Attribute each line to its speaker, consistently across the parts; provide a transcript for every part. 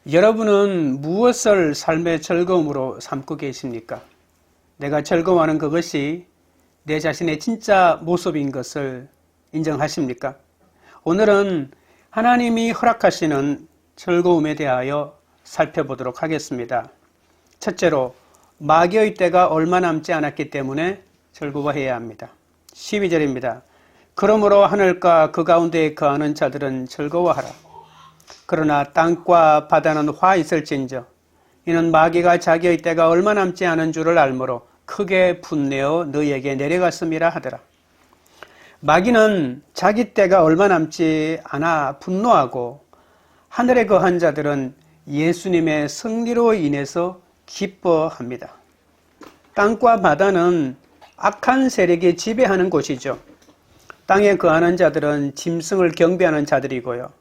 Speaker 1: 여러분은 무엇을 삶의 즐거움으로 삼고 계십니까? 내가 즐거워하는 그것이 내 자신의 진짜 모습인 것을 인정하십니까? 오늘은 하나님이 허락하시는 즐거움에 대하여 살펴보도록 하겠습니다. 첫째로, 마귀의 때가 얼마 남지 않았기 때문에 즐거워해야 합니다. 12절입니다. 그러므로 하늘과 그 가운데에 거하는 자들은 즐거워하라. 그러나 땅과 바다는 화 있을진저 이는 마귀가 자기의 때가 얼마 남지 않은 줄을 알므로 크게 분내어 너희에게 내려갔음이라 하더라. 마귀는 자기 때가 얼마 남지 않아 분노하고, 하늘에 거한 자들은 예수님의 승리로 인해서 기뻐합니다. 땅과 바다는 악한 세력이 지배하는 곳이죠. 땅에 거하는 자들은 짐승을 경배하는 자들이고요.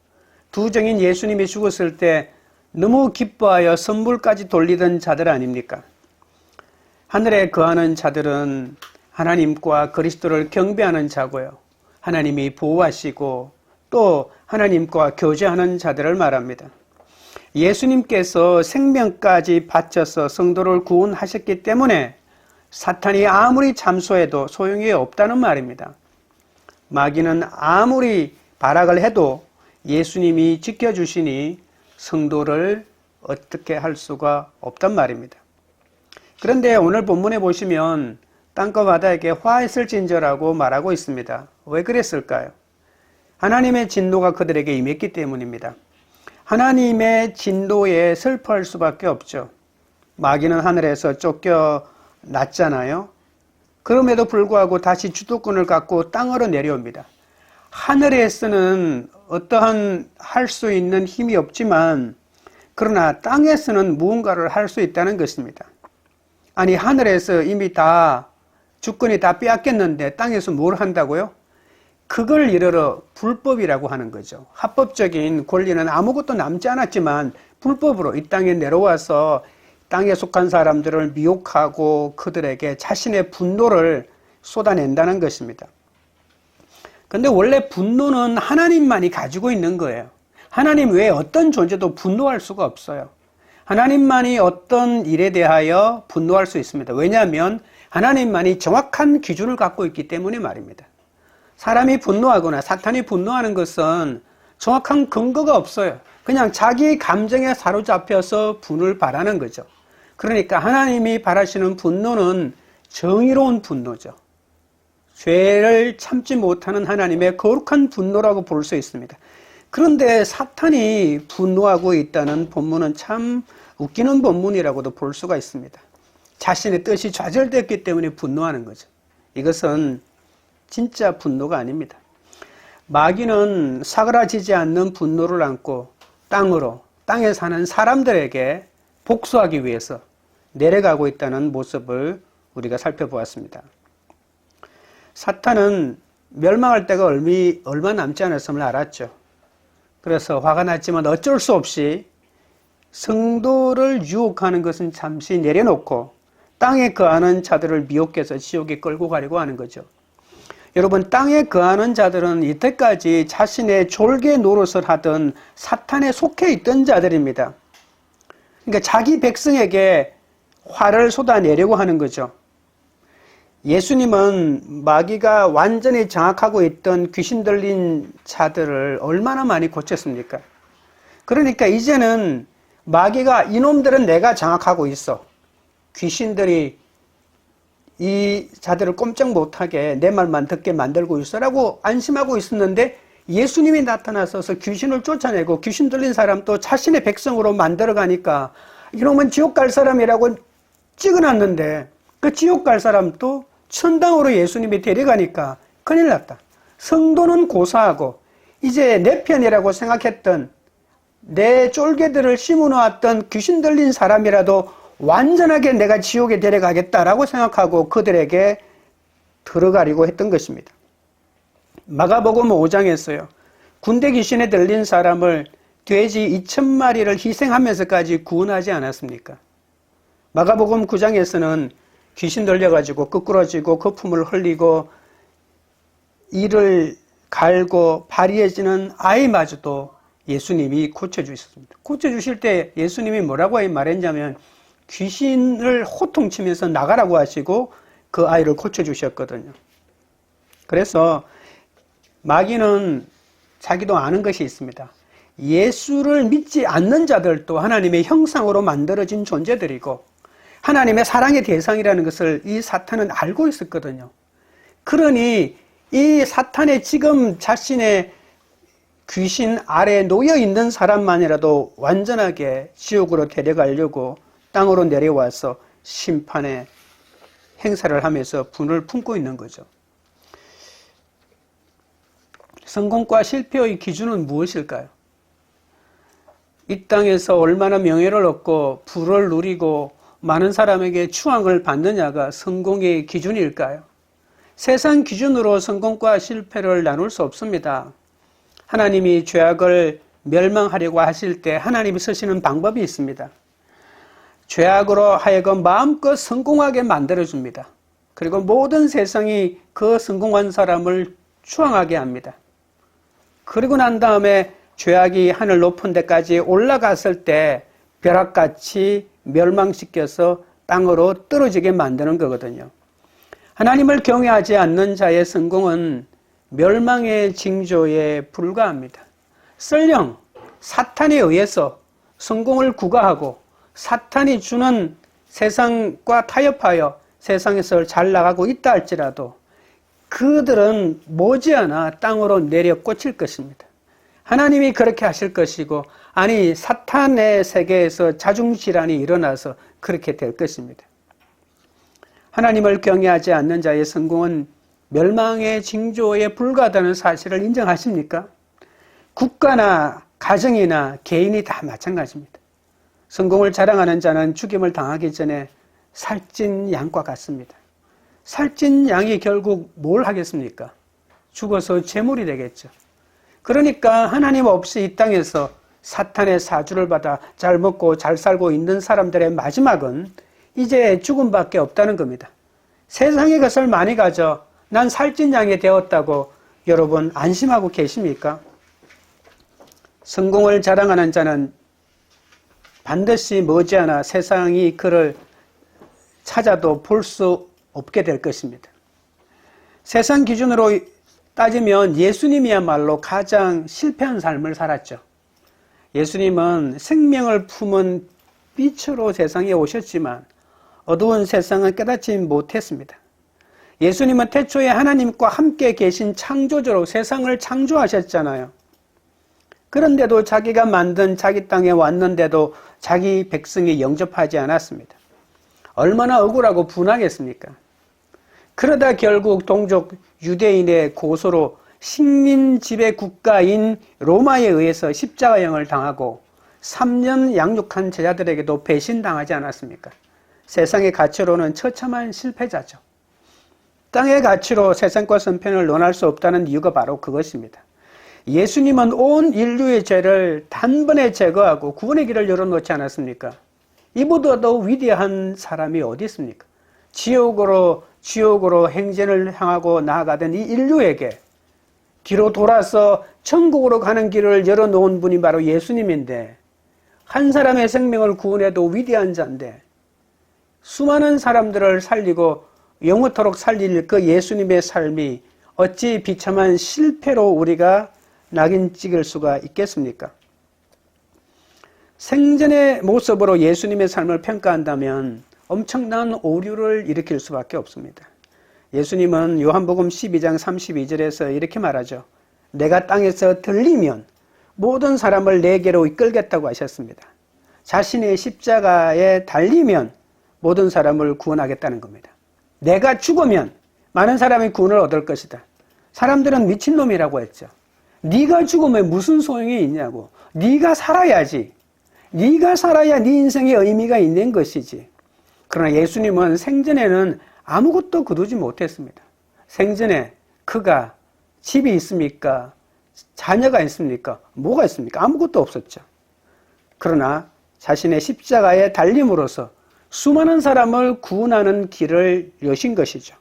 Speaker 1: 두 종인 예수님이 죽었을 때 너무 기뻐하여 선물까지 돌리던 자들 아닙니까? 하늘에 거하는 자들은 하나님과 그리스도를 경배하는 자고요. 하나님이 보호하시고 또 하나님과 교제하는 자들을 말합니다. 예수님께서 생명까지 바쳐서 성도를 구원하셨기 때문에 사탄이 아무리 참소해도 소용이 없다는 말입니다. 마귀는 아무리 발악을 해도 예수님이 지켜주시니 성도를 어떻게 할 수가 없단 말입니다. 그런데 오늘 본문에 보시면 땅과 바다에게 화했을진저라고 말하고 있습니다. 왜 그랬을까요? 하나님의 진노가 그들에게 임했기 때문입니다. 하나님의 진노에 슬퍼할 수밖에 없죠. 마귀는 하늘에서 쫓겨났잖아요. 그럼에도 불구하고 다시 주도권을 갖고 땅으로 내려옵니다. 하늘에서는 어떠한 할 수 있는 힘이 없지만, 그러나 땅에서는 무언가를 할 수 있다는 것입니다. 아니, 하늘에서 이미 다 주권이 다 빼앗겼는데 땅에서 뭘 한다고요? 그걸 이르러 불법이라고 하는 거죠. 합법적인 권리는 아무것도 남지 않았지만 불법으로 이 땅에 내려와서 땅에 속한 사람들을 미혹하고 그들에게 자신의 분노를 쏟아낸다는 것입니다. 근데 원래 분노는 하나님만이 가지고 있는 거예요. 하나님 외에 어떤 존재도 분노할 수가 없어요. 하나님만이 어떤 일에 대하여 분노할 수 있습니다. 왜냐하면 하나님만이 정확한 기준을 갖고 있기 때문에 말입니다. 사람이 분노하거나 사탄이 분노하는 것은 정확한 근거가 없어요. 그냥 자기 감정에 사로잡혀서 분을 발하는 거죠. 그러니까 하나님이 바라시는 분노는 정의로운 분노죠. 죄를 참지 못하는 하나님의 거룩한 분노라고 볼 수 있습니다. 그런데 사탄이 분노하고 있다는 본문은 참 웃기는 본문이라고도 볼 수가 있습니다. 자신의 뜻이 좌절됐기 때문에 분노하는 거죠. 이것은 진짜 분노가 아닙니다. 마귀는 사그라지지 않는 분노를 안고 땅에 사는 사람들에게 복수하기 위해서 내려가고 있다는 모습을 우리가 살펴보았습니다. 사탄은 멸망할 때가 얼마 남지 않았음을 알았죠. 그래서 화가 났지만 어쩔 수 없이 성도를 유혹하는 것은 잠시 내려놓고 땅에 거하는 자들을 미혹해서 지옥에 끌고 가려고 하는 거죠. 여러분, 땅에 거하는 자들은 이때까지 자신의 졸개 노릇을 하던 사탄에 속해 있던 자들입니다. 그러니까 자기 백성에게 화를 쏟아내려고 하는 거죠. 예수님은 마귀가 완전히 장악하고 있던 귀신 들린 자들을 얼마나 많이 고쳤습니까? 그러니까 이제는 마귀가 이놈들은 내가 장악하고 있어. 귀신들이 이 자들을 꼼짝 못하게 내 말만 듣게 만들고 있어라고 안심하고 있었는데, 예수님이 나타나셔서 귀신을 쫓아내고 귀신 들린 사람도 자신의 백성으로 만들어가니까 이놈은 지옥 갈 사람이라고 찍어놨는데 그 지옥 갈 사람도 천당으로 예수님이 데려가니까 큰일 났다. 성도는 고사하고 이제 내 편이라고 생각했던, 내 쫄개들을 심어놓았던 귀신 들린 사람이라도 완전하게 내가 지옥에 데려가겠다라고 생각하고 그들에게 들어가려고 했던 것입니다. 마가복음 5장에서요. 군대 귀신에 들린 사람을 돼지 2,000마리를 희생하면서까지 구원하지 않았습니까? 마가복음 9장에서는 귀신 들려가지고 끄꾸러지고 거품을 흘리고 이를 갈고 발이해지는 아이마저도 예수님이 고쳐주셨습니다. 고쳐주실 때 예수님이 뭐라고 말했냐면 귀신을 호통치면서 나가라고 하시고 그 아이를 고쳐주셨거든요. 그래서 마귀는 자기도 아는 것이 있습니다. 예수를 믿지 않는 자들도 하나님의 형상으로 만들어진 존재들이고 하나님의 사랑의 대상이라는 것을 이 사탄은 알고 있었거든요. 그러니 이 사탄의 지금 자신의 귀신 아래에 놓여 있는 사람만이라도 완전하게 지옥으로 데려가려고 땅으로 내려와서 심판의 행사를 하면서 분을 품고 있는 거죠. 성공과 실패의 기준은 무엇일까요? 이 땅에서 얼마나 명예를 얻고 부를 누리고 많은 사람에게 추앙을 받느냐가 성공의 기준일까요? 세상 기준으로 성공과 실패를 나눌 수 없습니다. 하나님이 죄악을 멸망하려고 하실 때 하나님이 쓰시는 방법이 있습니다. 죄악으로 하여금 마음껏 성공하게 만들어줍니다. 그리고 모든 세상이 그 성공한 사람을 추앙하게 합니다. 그리고 난 다음에 죄악이 하늘 높은 데까지 올라갔을 때 벼락같이 멸망시켜서 땅으로 떨어지게 만드는 거거든요. 하나님을 경외하지 않는 자의 성공은 멸망의 징조에 불과합니다. 설령 사탄에 의해서 성공을 구가하고 사탄이 주는 세상과 타협하여 세상에서 잘 나가고 있다 할지라도 그들은 머지않아 땅으로 내려 꽂힐 것입니다. 하나님이 그렇게 하실 것이고 아니 사탄의 세계에서 자중질환이 일어나서 그렇게 될 것입니다. 하나님을 경외하지 않는 자의 성공은 멸망의 징조에 불과하다는 사실을 인정하십니까? 국가나 가정이나 개인이 다 마찬가지입니다. 성공을 자랑하는 자는 죽임을 당하기 전에 살찐 양과 같습니다. 살찐 양이 결국 뭘 하겠습니까? 죽어서 제물이 되겠죠. 그러니까 하나님 없이 이 땅에서 사탄의 사주를 받아 잘 먹고 잘 살고 있는 사람들의 마지막은 이제 죽음밖에 없다는 겁니다. 세상의 것을 많이 가져 난 살찐 양이 되었다고 여러분 안심하고 계십니까? 성공을 자랑하는 자는 반드시 머지않아 세상이 그를 찾아도 볼 수 없게 될 것입니다. 세상 기준으로 따지면 예수님이야말로 가장 실패한 삶을 살았죠. 예수님은 생명을 품은 빛으로 세상에 오셨지만 어두운 세상은 깨닫지 못했습니다. 예수님은 태초에 하나님과 함께 계신 창조주로 세상을 창조하셨잖아요. 그런데도 자기가 만든 자기 땅에 왔는데도 자기 백성이 영접하지 않았습니다. 얼마나 억울하고 분하겠습니까? 그러다 결국 동족 유대인의 고소로 식민 지배 국가인 로마에 의해서 십자가형을 당하고 3년 양육한 제자들에게도 배신당하지 않았습니까? 세상의 가치로는 처참한 실패자죠. 땅의 가치로 세상과 선편을 논할 수 없다는 이유가 바로 그것입니다. 예수님은 온 인류의 죄를 단번에 제거하고 구원의 길을 열어놓지 않았습니까? 이보다 더 위대한 사람이 어디 있습니까? 지옥으로 행진을 향하고 나아가던 이 인류에게 뒤로 돌아서 천국으로 가는 길을 열어놓은 분이 바로 예수님인데 한 사람의 생명을 구원해도 위대한 자인데 수많은 사람들을 살리고 영원토록 살릴 그 예수님의 삶이 어찌 비참한 실패로 우리가 낙인 찍을 수가 있겠습니까? 생전의 모습으로 예수님의 삶을 평가한다면 엄청난 오류를 일으킬 수밖에 없습니다. 예수님은 요한복음 12장 32절에서 이렇게 말하죠. 내가 땅에서 들리면 모든 사람을 내게로 이끌겠다고 하셨습니다. 자신의 십자가에 달리면 모든 사람을 구원하겠다는 겁니다. 내가 죽으면 많은 사람이 구원을 얻을 것이다. 사람들은 미친놈이라고 했죠. 네가 죽으면 무슨 소용이 있냐고. 네가 살아야지. 네가 살아야 네 인생에 의미가 있는 것이지. 그러나 예수님은 생전에는 아무것도 거두지 못했습니다. 생전에 그가 집이 있습니까? 자녀가 있습니까? 뭐가 있습니까? 아무것도 없었죠. 그러나 자신의 십자가에 달림으로써 수많은 사람을 구원하는 길을 여신 것이죠.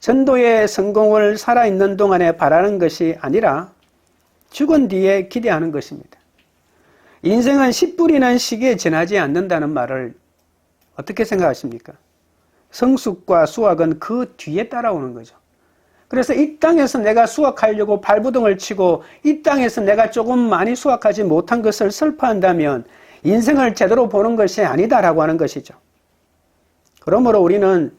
Speaker 1: 전도의 성공을 살아있는 동안에 바라는 것이 아니라 죽은 뒤에 기대하는 것입니다. 인생은 씨 뿌리는 시기에 지나지 않는다는 말을 어떻게 생각하십니까? 성숙과 수확은 그 뒤에 따라오는 거죠. 그래서 이 땅에서 내가 수확하려고 발부둥을 치고 이 땅에서 내가 조금 많이 수확하지 못한 것을 슬퍼한다면 인생을 제대로 보는 것이 아니다라고 하는 것이죠. 그러므로 우리는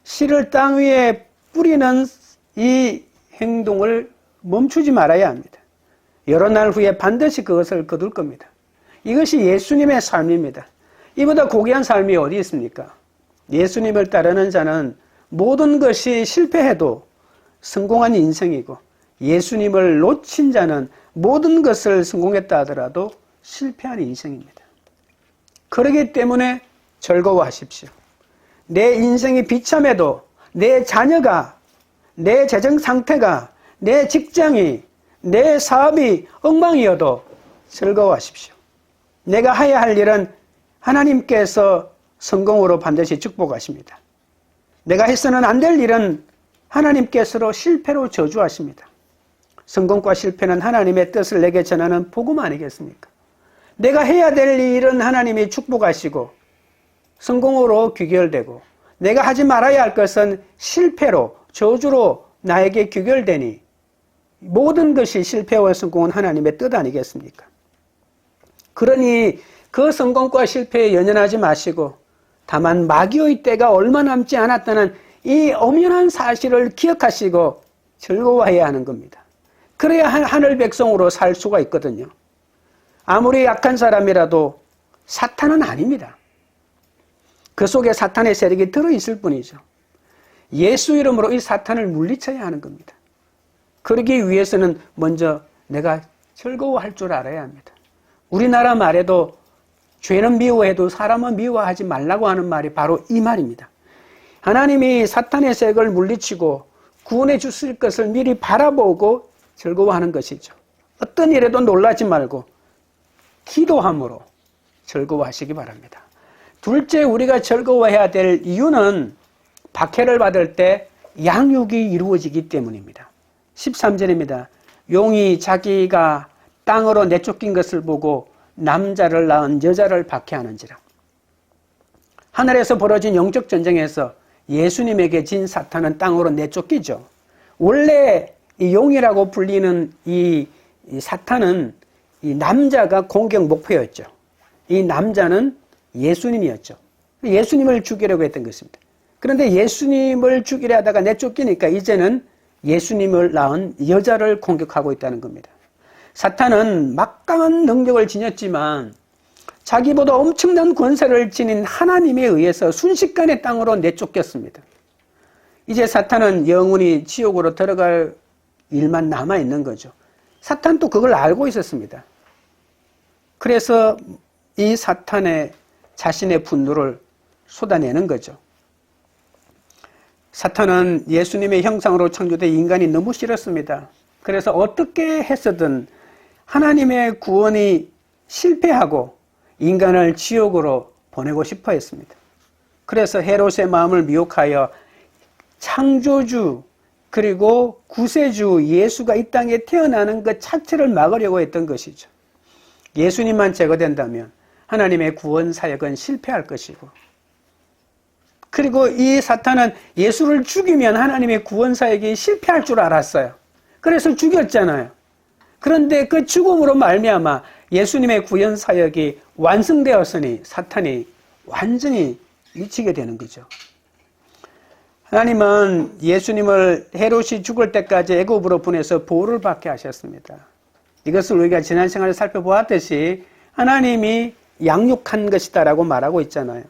Speaker 1: 씨를 땅 위에 뿌리는 이 행동을 멈추지 말아야 합니다. 여러 날 후에 반드시 그것을 거둘 겁니다. 이것이 예수님의 삶입니다. 이보다 고귀한 삶이 어디 있습니까? 예수님을 따르는 자는 모든 것이 실패해도 성공한 인생이고 예수님을 놓친 자는 모든 것을 성공했다 하더라도 실패한 인생입니다. 그렇기 때문에 즐거워하십시오. 내 인생이 비참해도 내 자녀가, 내 재정 상태가, 내 직장이, 내 사업이 엉망이어도 즐거워하십시오. 내가 해야 할 일은 하나님께서 성공으로 반드시 축복하십니다. 내가 해서는 안 될 일은 하나님께서 실패로 저주하십니다. 성공과 실패는 하나님의 뜻을 내게 전하는 복음 아니겠습니까? 내가 해야 될 일은 하나님이 축복하시고 성공으로 귀결되고 내가 하지 말아야 할 것은 실패로 저주로 나에게 귀결되니 모든 것이 실패와 성공은 하나님의 뜻 아니겠습니까? 그러니 그 성공과 실패에 연연하지 마시고 다만 마귀의 때가 얼마 남지 않았다는 이 엄연한 사실을 기억하시고 즐거워해야 하는 겁니다. 그래야 하늘 백성으로 살 수가 있거든요. 아무리 약한 사람이라도 사탄은 아닙니다. 그 속에 사탄의 세력이 들어있을 뿐이죠. 예수 이름으로 이 사탄을 물리쳐야 하는 겁니다. 그러기 위해서는 먼저 내가 즐거워할 줄 알아야 합니다. 우리나라 말에도 죄는 미워해도 사람은 미워하지 말라고 하는 말이 바로 이 말입니다. 하나님이 사탄의 세력을 물리치고 구원해 주실 것을 미리 바라보고 즐거워하는 것이죠. 어떤 일에도 놀라지 말고 기도함으로 즐거워하시기 바랍니다. 둘째, 우리가 즐거워해야 될 이유는 박해를 받을 때 양육이 이루어지기 때문입니다. 13절입니다. 용이 자기가 땅으로 내쫓긴 것을 보고 남자를 낳은 여자를 박해하는지라. 하늘에서 벌어진 영적 전쟁에서 예수님에게 진 사탄은 땅으로 내쫓기죠. 원래 이 용이라고 불리는 이 사탄은 이 남자가 공격 목표였죠. 이 남자는 예수님이었죠. 예수님을 죽이려고 했던 것입니다. 그런데 예수님을 죽이려 하다가 내쫓기니까 이제는 예수님을 낳은 여자를 공격하고 있다는 겁니다. 사탄은 막강한 능력을 지녔지만 자기보다 엄청난 권세를 지닌 하나님에 의해서 순식간에 땅으로 내쫓겼습니다. 이제 사탄은 영원히 지옥으로 들어갈 일만 남아있는 거죠. 사탄도 그걸 알고 있었습니다. 그래서 이 사탄의 자신의 분노를 쏟아내는 거죠. 사탄은 예수님의 형상으로 창조된 인간이 너무 싫었습니다. 그래서 어떻게 해서든 하나님의 구원이 실패하고 인간을 지옥으로 보내고 싶어 했습니다. 그래서 헤롯의 마음을 미혹하여 창조주 그리고 구세주 예수가 이 땅에 태어나는 것 자체를 막으려고 했던 것이죠. 예수님만 제거된다면 하나님의 구원 사역은 실패할 것이고, 그리고 이 사탄은 예수를 죽이면 하나님의 구원 사역이 실패할 줄 알았어요. 그래서 죽였잖아요. 그런데 그 죽음으로 말미암아 예수님의 구원 사역이 완성되었으니 사탄이 완전히 미치게 되는 거죠. 하나님은 예수님을 헤롯이 죽을 때까지 애굽으로 보내서 보호를 받게 하셨습니다. 이것을 우리가 지난 시간에 살펴보았듯이 하나님이 양육한 것이다라고 말하고 있잖아요.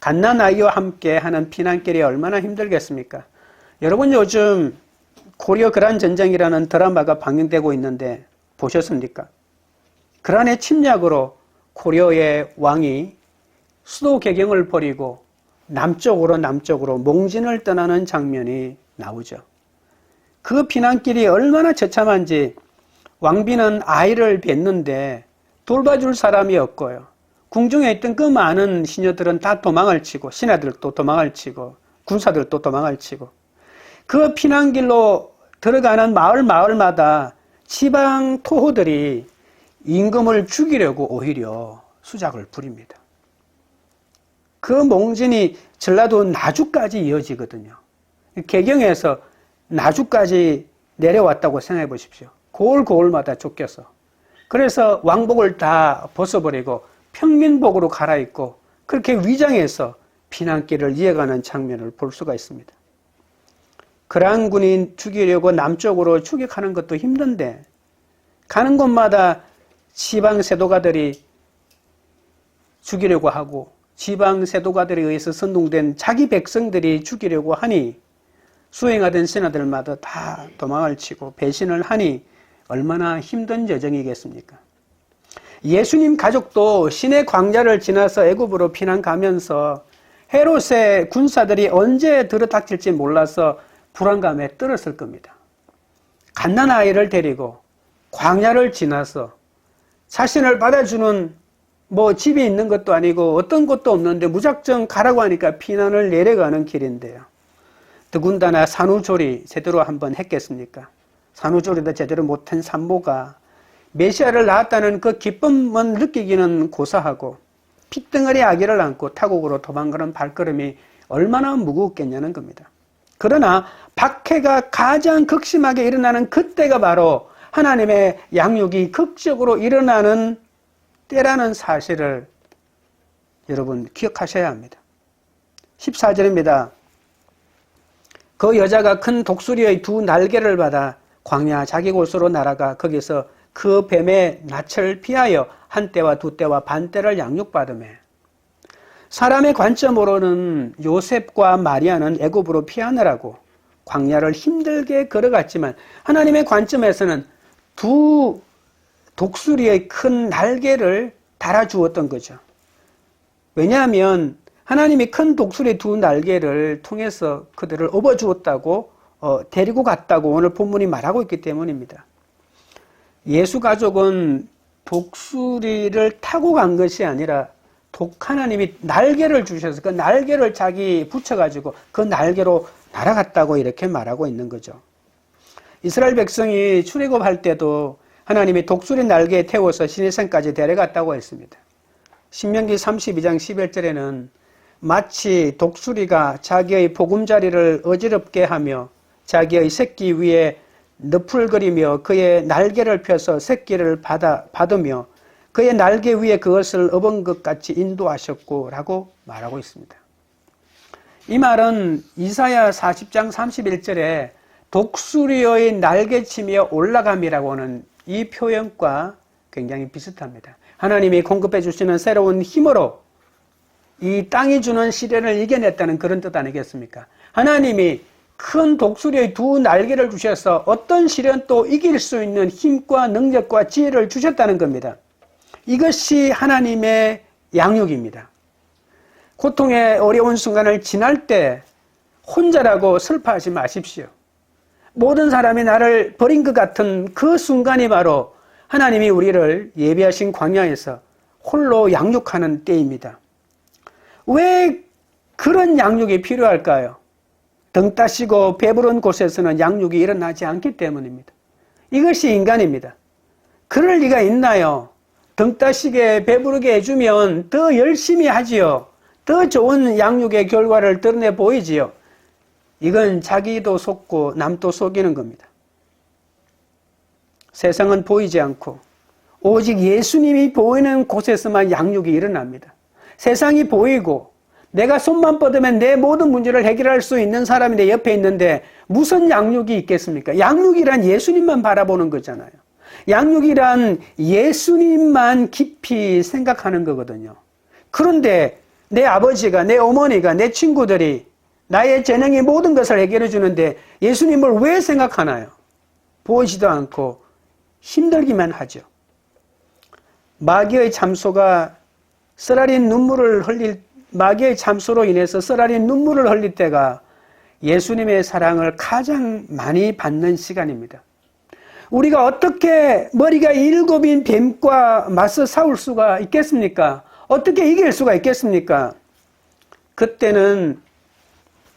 Speaker 1: 갓난아이와 함께 하는 피난길이 얼마나 힘들겠습니까? 여러분, 요즘 고려 그란 전쟁이라는 드라마가 방영되고 있는데 보셨습니까? 그란의 침략으로 고려의 왕이 수도 개경을 버리고 남쪽으로 몽진을 떠나는 장면이 나오죠. 그 피난길이 얼마나 처참한지 왕비는 아이를 뵀는데 돌봐줄 사람이 없고요. 궁중에 있던 그 많은 시녀들은 다 도망을 치고, 신하들도 도망을 치고, 군사들도 도망을 치고, 그 피난길로 들어가는 마을마다 지방 토호들이 임금을 죽이려고 오히려 수작을 부립니다. 그 몽진이 전라도 나주까지 이어지거든요. 개경에서 나주까지 내려왔다고 생각해 보십시오. 고을고을마다 쫓겨서. 그래서 왕복을 다 벗어버리고 평민복으로 갈아입고 그렇게 위장해서 피난길을 이어가는 장면을 볼 수가 있습니다. 그러한 군인 죽이려고 남쪽으로 추격하는 것도 힘든데 가는 곳마다 지방 세도가들이 죽이려고 하고 지방 세도가들에 의해서 선동된 자기 백성들이 죽이려고 하니 수행하던 신하들마다 다 도망을 치고 배신을 하니 얼마나 힘든 여정이겠습니까? 예수님 가족도 시내 광야를 지나서 애굽으로 피난 가면서 헤롯의 군사들이 언제 들어닥칠지 몰라서 불안감에 떨었을 겁니다. 갓난아이를 데리고 광야를 지나서 자신을 받아주는 집이 있는 것도 아니고 어떤 곳도 없는데 무작정 가라고 하니까 피난을 내려가는 길인데요. 더군다나 산후조리 제대로 한번 했겠습니까? 산후조리도 제대로 못한 산모가 메시아를 낳았다는 그 기쁨은 느끼기는 고사하고 핏덩어리 아기를 안고 타국으로 도망가는 발걸음이 얼마나 무거웠겠냐는 겁니다. 그러나 박해가 가장 극심하게 일어나는 그때가 바로 하나님의 양육이 극적으로 일어나는 때라는 사실을 여러분 기억하셔야 합니다. 14절입니다. 그 여자가 큰 독수리의 두 날개를 받아 광야 자기 곳으로 날아가 거기서 그 뱀의 낯을 피하여 한 때와 두 때와 반 때를 양육받으매. 사람의 관점으로는 요셉과 마리아는 애굽으로 피하느라고 광야를 힘들게 걸어갔지만 하나님의 관점에서는 두 독수리의 큰 날개를 달아주었던 거죠. 왜냐하면 하나님이 큰 독수리 두 날개를 통해서 그들을 업어주었다고 데리고 갔다고 오늘 본문이 말하고 있기 때문입니다. 예수 가족은 독수리를 타고 간 것이 아니라 하나님이 날개를 주셔서 그 날개를 자기 붙여가지고 그 날개로 날아갔다고 이렇게 말하고 있는 거죠. 이스라엘 백성이 출애굽할 때도 하나님이 독수리 날개에 태워서 시내산까지 데려갔다고 했습니다. 신명기 32장 11절에는 마치 독수리가 자기의 보금자리를 어지럽게 하며 자기의 새끼 위에 너풀거리며 그의 날개를 펴서 새끼를 받으며 그의 날개 위에 그것을 업은 것 같이 인도하셨고 라고 말하고 있습니다. 이 말은 이사야 40장 31절에 독수리의 날개치며 올라감이라고 하는 이 표현과 굉장히 비슷합니다. 하나님이 공급해 주시는 새로운 힘으로 이 땅이 주는 시련을 이겨냈다는 그런 뜻 아니겠습니까? 하나님이 큰 독수리의 두 날개를 주셔서 어떤 시련도 이길 수 있는 힘과 능력과 지혜를 주셨다는 겁니다. 이것이 하나님의 양육입니다. 고통의 어려운 순간을 지날 때 혼자라고 슬퍼하지 마십시오. 모든 사람이 나를 버린 것 같은 그 순간이 바로 하나님이 우리를 예비하신 광야에서 홀로 양육하는 때입니다. 왜 그런 양육이 필요할까요? 등 따시고 배부른 곳에서는 양육이 일어나지 않기 때문입니다. 이것이 인간입니다. 그럴 리가 있나요? 등 따시게 배부르게 해주면 더 열심히 하지요. 더 좋은 양육의 결과를 드러내 보이지요. 이건 자기도 속고 남도 속이는 겁니다. 세상은 보이지 않고 오직 예수님이 보이는 곳에서만 양육이 일어납니다. 세상이 보이고 내가 손만 뻗으면 내 모든 문제를 해결할 수 있는 사람이 내 옆에 있는데 무슨 양육이 있겠습니까? 양육이란 예수님만 바라보는 거잖아요. 양육이란 예수님만 깊이 생각하는 거거든요. 그런데 내 아버지가, 내 어머니가, 내 친구들이 나의 재능이 모든 것을 해결해 주는데 예수님을 왜 생각하나요? 보이지도 않고 힘들기만 하죠. 마귀의 참소가 마귀의 참소로 인해서 쓰라린 눈물을 흘릴 때가 예수님의 사랑을 가장 많이 받는 시간입니다. 우리가 어떻게 머리가 7인 뱀과 맞서 싸울 수가 있겠습니까? 어떻게 이길 수가 있겠습니까? 그때는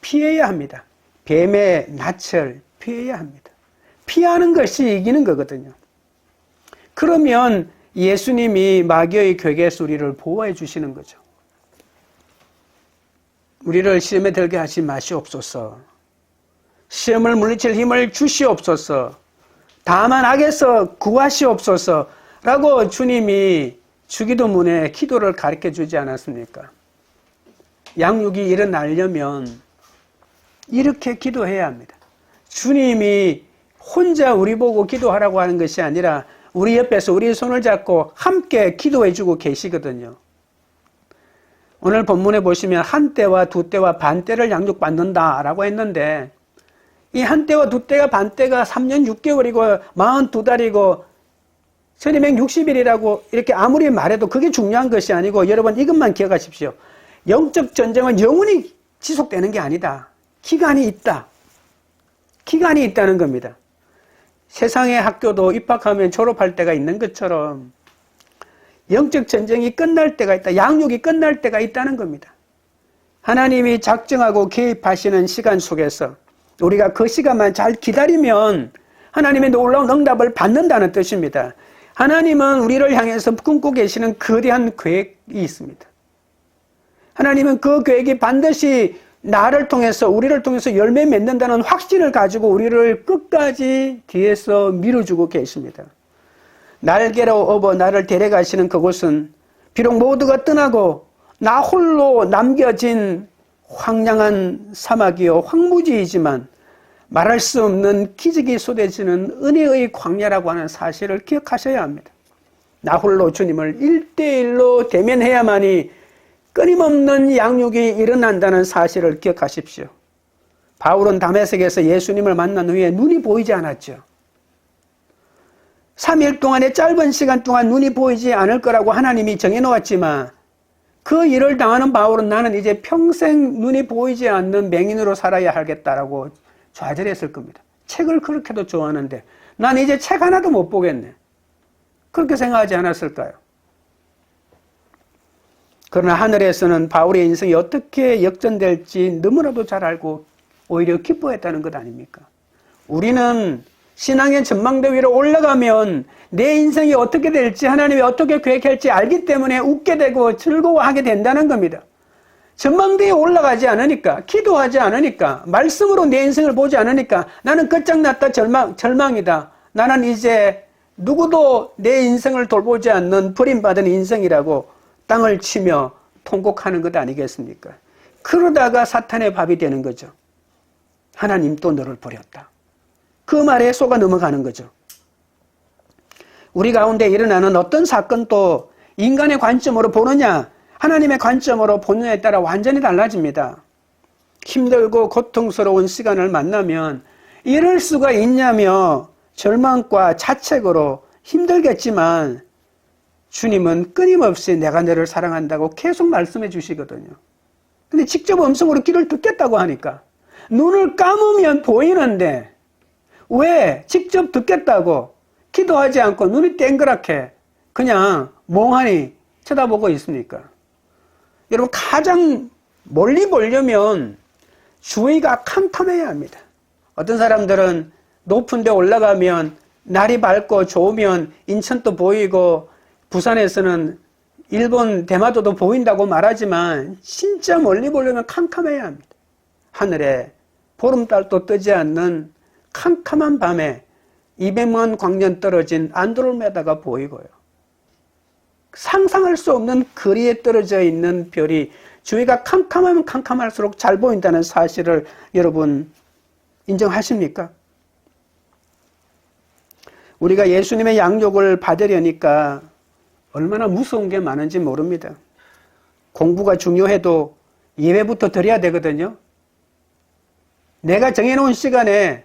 Speaker 1: 피해야 합니다. 뱀의 낯을 피해야 합니다. 피하는 것이 이기는 거거든요. 그러면 예수님이 마귀의 괴계에서 우리를 보호해 주시는 거죠. 우리를 시험에 들게 하지 마시옵소서. 시험을 물리칠 힘을 주시옵소서. 다만 악에서 구하시옵소서. 라고 주님이 주기도문에 기도를 가르쳐 주지 않았습니까? 양육이 일어나려면 이렇게 기도해야 합니다. 주님이 혼자 우리 보고 기도하라고 하는 것이 아니라 우리 옆에서 우리 손을 잡고 함께 기도해 주고 계시거든요. 오늘 본문에 보시면 한 때와 두 때와 반 때를 양육받는다라고 했는데 이 한 때와 두 때가 반 때가 3년 6개월이고 42달이고 1260일이라고 이렇게 아무리 말해도 그게 중요한 것이 아니고 여러분 이것만 기억하십시오. 영적 전쟁은 영원히 지속되는 게 아니다. 기간이 있다. 기간이 있다는 겁니다. 세상의 학교도 입학하면 졸업할 때가 있는 것처럼 영적 전쟁이 끝날 때가 있다. 양육이 끝날 때가 있다는 겁니다. 하나님이 작정하고 개입하시는 시간 속에서 우리가 그 시간만 잘 기다리면 하나님의 놀라운 응답을 받는다는 뜻입니다. 하나님은 우리를 향해서 꿈꾸고 계시는 거대한 계획이 있습니다. 하나님은 그 계획이 반드시 나를 통해서 우리를 통해서 열매 맺는다는 확신을 가지고 우리를 끝까지 뒤에서 밀어주고 계십니다. 날개로 업어 나를 데려가시는 그곳은 비록 모두가 떠나고 나 홀로 남겨진 황량한 사막이요 황무지이지만 말할 수 없는 기적이 쏟아지는 은혜의 광야라고 하는 사실을 기억하셔야 합니다. 나 홀로 주님을 1대1로 대면해야만이 끊임없는 양육이 일어난다는 사실을 기억하십시오. 바울은 다메섹에서 예수님을 만난 후에 눈이 보이지 않았죠. 3일 동안의 짧은 시간 동안 눈이 보이지 않을 거라고 하나님이 정해놓았지만 그 일을 당하는 바울은 나는 이제 평생 눈이 보이지 않는 맹인으로 살아야 하겠다라고 좌절했을 겁니다. 책을 그렇게도 좋아하는데 난 이제 책 하나도 못 보겠네. 그렇게 생각하지 않았을까요? 그러나 하늘에서는 바울의 인생이 어떻게 역전될지 너무나도 잘 알고 오히려 기뻐했다는 것 아닙니까? 우리는 신앙의 전망대 위로 올라가면 내 인생이 어떻게 될지 하나님이 어떻게 계획할지 알기 때문에 웃게 되고 즐거워하게 된다는 겁니다. 전망대에 올라가지 않으니까, 기도하지 않으니까, 말씀으로 내 인생을 보지 않으니까 나는 끝장났다, 절망이다. 나는 이제 누구도 내 인생을 돌보지 않는 버림받은 인생이라고 땅을 치며 통곡하는 것 아니겠습니까? 그러다가 사탄의 밥이 되는 거죠. 하나님 또 너를 버렸다. 그 말에 속아 넘어가는 거죠. 우리 가운데 일어나는 어떤 사건도 인간의 관점으로 보느냐, 하나님의 관점으로 보느냐에 따라 완전히 달라집니다. 힘들고 고통스러운 시간을 만나면 이럴 수가 있냐며 절망과 자책으로 힘들겠지만 주님은 끊임없이 내가 너를 사랑한다고 계속 말씀해 주시거든요. 근데 직접 음성으로 귀를 듣겠다고 하니까 눈을 감으면 보이는데 왜 직접 듣겠다고 기도하지 않고 눈이 땡그랗게 그냥 멍하니 쳐다보고 있습니까? 여러분 가장 멀리 보려면 주위가 캄캄해야 합니다. 어떤 사람들은 높은 데 올라가면 날이 밝고 좋으면 인천도 보이고 부산에서는 일본 대마도도 보인다고 말하지만 진짜 멀리 보려면 캄캄해야 합니다. 하늘에 보름달도 뜨지 않는 캄캄한 밤에 200만 광년 떨어진 안드로메다가 보이고요. 상상할 수 없는 거리에 떨어져 있는 별이 주위가 캄캄하면 캄캄할수록 잘 보인다는 사실을 여러분 인정하십니까? 우리가 예수님의 양육을 받으려니까 얼마나 무서운 게 많은지 모릅니다. 공부가 중요해도 예배부터 드려야 되거든요. 내가 정해놓은 시간에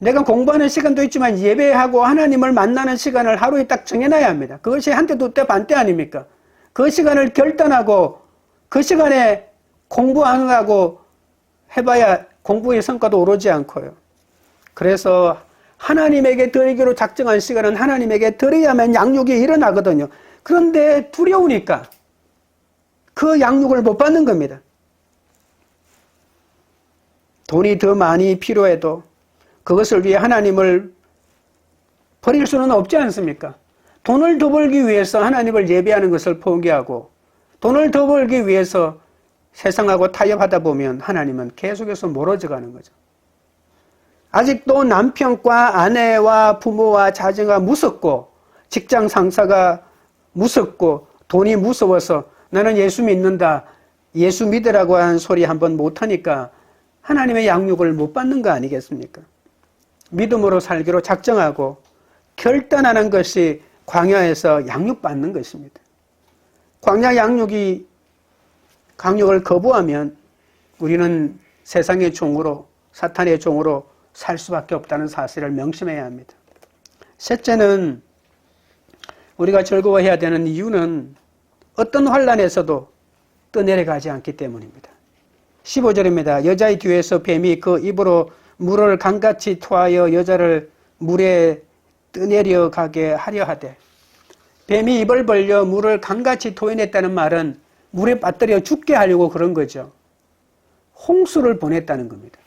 Speaker 1: 내가 공부하는 시간도 있지만 예배하고 하나님을 만나는 시간을 하루에 딱 정해놔야 합니다. 그것이 한때, 두때, 반때 아닙니까? 그 시간을 결단하고 그 시간에 공부하느라고 해봐야 공부의 성과도 오르지 않고요. 그래서 하나님에게 드리기로 작정한 시간은 하나님에게 드려야만 양육이 일어나거든요. 그런데 두려우니까 그 양육을 못 받는 겁니다. 돈이 더 많이 필요해도 그것을 위해 하나님을 버릴 수는 없지 않습니까? 돈을 더 벌기 위해서 하나님을 예배하는 것을 포기하고 돈을 더 벌기 위해서 세상하고 타협하다 보면 하나님은 계속해서 멀어져 가는 거죠. 아직도 남편과 아내와 부모와 자녀가 무섭고 직장 상사가 무섭고 돈이 무서워서 나는 예수 믿는다, 예수 믿으라고 하는 소리 한번 못하니까 하나님의 양육을 못 받는 거 아니겠습니까? 믿음으로 살기로 작정하고 결단하는 것이 광야에서 양육받는 것입니다. 광야 강육을 거부하면 우리는 세상의 종으로, 사탄의 종으로 살 수밖에 없다는 사실을 명심해야 합니다. 셋째는 우리가 즐거워해야 되는 이유는 어떤 환난에서도 떠내려가지 않기 때문입니다. 15절입니다. 여자의 뒤에서 뱀이 그 입으로 물을 강같이 토하여 여자를 물에 떠내려가게 하려 하되, 뱀이 입을 벌려 물을 강같이 토해냈다는 말은 물에 빠뜨려 죽게 하려고 그런 거죠. 홍수를 보냈다는 겁니다.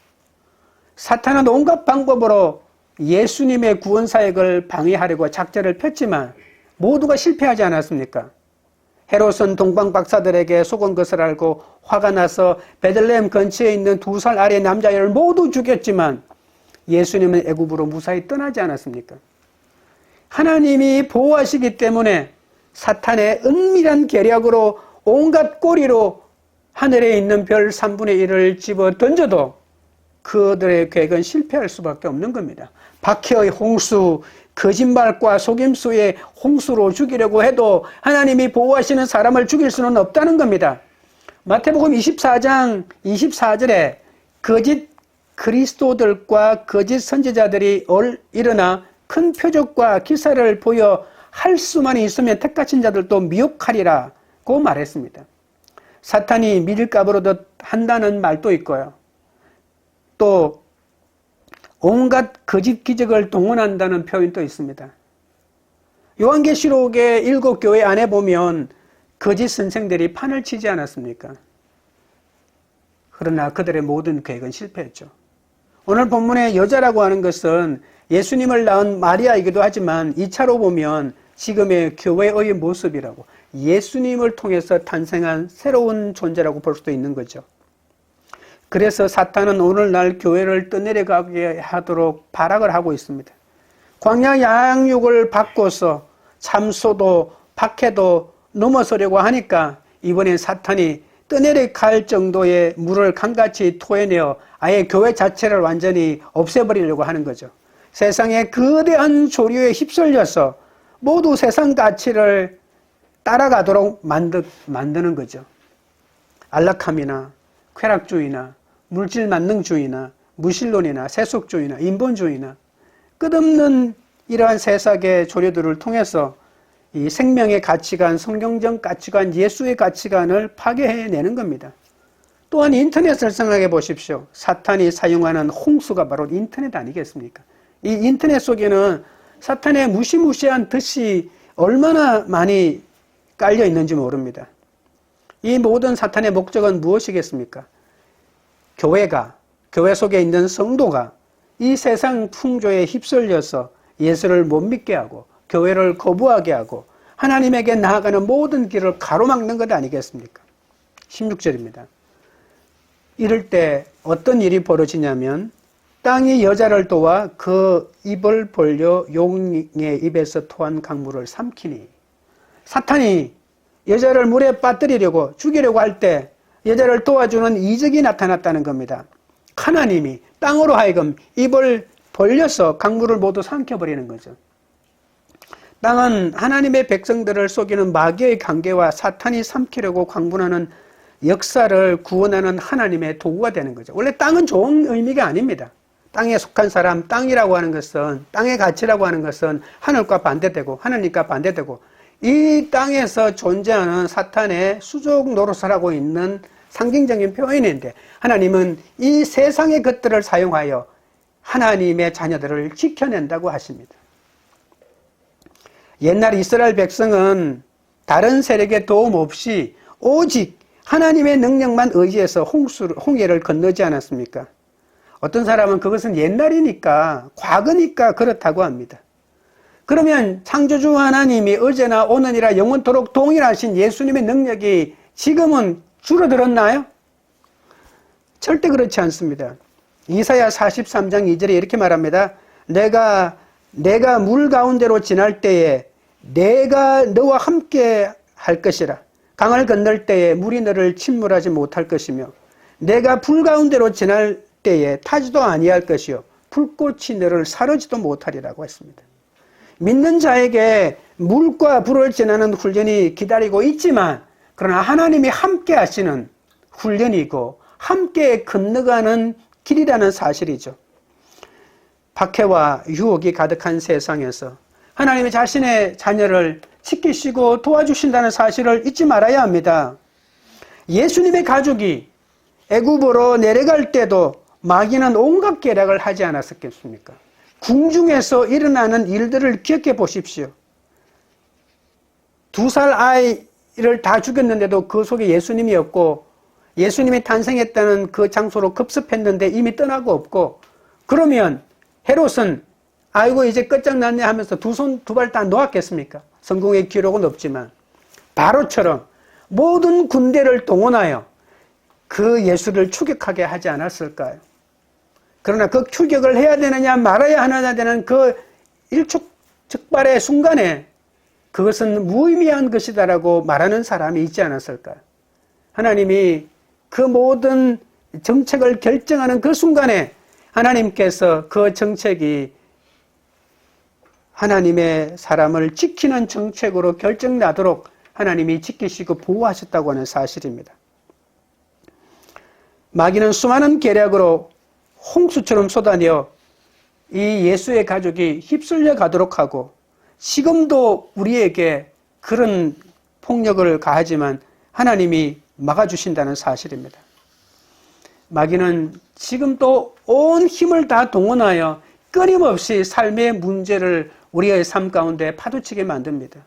Speaker 1: 사탄은 온갖 방법으로 예수님의 구원 사역을 방해하려고 작전을 폈지만 모두가 실패하지 않았습니까? 헤롯은 동방 박사들에게 속은 것을 알고 화가 나서 베들레헴 근처에 있는 2살 아래 남자아이를 모두 죽였지만 예수님은 애굽으로 무사히 떠나지 않았습니까? 하나님이 보호하시기 때문에 사탄의 은밀한 계략으로 온갖 꼬리로 하늘에 있는 별 3분의 1을 집어 던져도 그들의 계획은 실패할 수밖에 없는 겁니다. 박해의 홍수, 거짓말과 속임수의 홍수로 죽이려고 해도 하나님이 보호하시는 사람을 죽일 수는 없다는 겁니다. 마태복음 24장 24절에 거짓 그리스도들과 거짓 선지자들이 일어나 큰 표적과 기사를 보여 할 수만 있으면 택하신 자들도 미혹하리라고 말했습니다. 사탄이 밀가부르듯 한다는 말도 있고요. 또 온갖 거짓 기적을 동원한다는 표현도 있습니다. 요한계시록의 7교회 안에 보면 거짓 선생들이 판을 치지 않았습니까? 그러나 그들의 모든 계획은 실패했죠. 오늘 본문의 여자라고 하는 것은 예수님을 낳은 마리아이기도 하지만 2차로 보면 지금의 교회의 모습이라고, 예수님을 통해서 탄생한 새로운 존재라고 볼 수도 있는 거죠. 그래서 사탄은 오늘날 교회를 떠내려가게 하도록 발악을 하고 있습니다. 광야 양육을 바꿔서 참소도 박해도 넘어서려고 하니까 이번엔 사탄이 떠내려갈 정도의 물을 강같이 토해내어 아예 교회 자체를 완전히 없애버리려고 하는 거죠. 세상의 거대한 조류에 휩쓸려서 모두 세상 가치를 따라가도록 만드는 거죠. 안락함이나 쾌락주의나 물질 만능주의나 무신론이나 세속주의나 인본주의나 끝없는 이러한 세상의 조류들을 통해서 이 생명의 가치관, 성경적 가치관, 예수의 가치관을 파괴해내는 겁니다. 또한 인터넷을 생각해 보십시오. 사탄이 사용하는 홍수가 바로 인터넷 아니겠습니까? 이 인터넷 속에는 사탄의 무시무시한 뜻이 얼마나 많이 깔려 있는지 모릅니다. 이 모든 사탄의 목적은 무엇이겠습니까? 교회 속에 있는 성도가 이 세상 풍조에 휩쓸려서 예수를 못 믿게 하고 교회를 거부하게 하고 하나님에게 나아가는 모든 길을 가로막는 것 아니겠습니까? 16절입니다. 이럴 때 어떤 일이 벌어지냐면 땅이 여자를 도와 그 입을 벌려 용의 입에서 토한 강물을 삼키니, 사탄이 여자를 물에 빠뜨리려고 죽이려고 할 때 여자를 도와주는 이적이 나타났다는 겁니다. 하나님이 땅으로 하여금 입을 벌려서 강물을 모두 삼켜버리는 거죠. 땅은 하나님의 백성들을 속이는 마귀의 관계와 사탄이 삼키려고 광분하는 역사를 구원하는 하나님의 도구가 되는 거죠. 원래 땅은 좋은 의미가 아닙니다. 땅에 속한 사람, 땅이라고 하는 것은, 땅의 가치라고 하는 것은 하늘과 반대되고 하나님과 반대되고 이 땅에서 존재하는 사탄의 수족 노릇을 하고 있는 상징적인 표현인데, 하나님은 이 세상의 것들을 사용하여 하나님의 자녀들을 지켜낸다고 하십니다. 옛날 이스라엘 백성은 다른 세력의 도움 없이 오직 하나님의 능력만 의지해서 홍해를 건너지 않았습니까? 어떤 사람은 그것은 옛날이니까, 과거니까 그렇다고 합니다. 그러면 창조주 하나님이 어제나 오늘이라 영원토록 동일하신 예수님의 능력이 지금은 줄어들었나요? 절대 그렇지 않습니다. 이사야 43장 2절에 이렇게 말합니다. 내가 물 가운데로 지날 때에 내가 너와 함께 할 것이라. 강을 건널 때에 물이 너를 침몰하지 못할 것이며 내가 불 가운데로 지날 때에 타지도 아니할 것이요 불꽃이 너를 사르지도 못하리라고 했습니다. 믿는 자에게 물과 불을 지나는 훈련이 기다리고 있지만 그러나 하나님이 함께 하시는 훈련이고 함께 건너가는 길이라는 사실이죠. 박해와 유혹이 가득한 세상에서 하나님이 자신의 자녀를 지키시고 도와주신다는 사실을 잊지 말아야 합니다. 예수님의 가족이 애굽으로 내려갈 때도 마귀는 온갖 계략을 하지 않았었겠습니까? 궁중에서 일어나는 일들을 기억해 보십시오. 2살 아이를 다 죽였는데도 그 속에 예수님이 없고 예수님이 탄생했다는 그 장소로 급습했는데 이미 떠나고 없고 그러면 헤롯은 아이고 이제 끝장났네 하면서 두 손 두 발 다 놓았겠습니까? 성공의 기록은 없지만 바로처럼 모든 군대를 동원하여 그 예수를 추격하게 하지 않았을까요? 그러나 그 추격을 해야 되느냐 말아야 하느냐 되는 그 일촉즉발의 순간에 그것은 무의미한 것이다라고 말하는 사람이 있지 않았을까요? 하나님이 그 모든 정책을 결정하는 그 순간에 하나님께서 그 정책이 하나님의 사람을 지키는 정책으로 결정나도록 하나님이 지키시고 보호하셨다고 하는 사실입니다. 마귀는 수많은 계략으로 홍수처럼 쏟아내어 이 예수의 가족이 휩쓸려 가도록 하고 지금도 우리에게 그런 폭력을 가하지만 하나님이 막아주신다는 사실입니다. 마귀는 지금도 온 힘을 다 동원하여 끊임없이 삶의 문제를 우리의 삶 가운데 파도치게 만듭니다.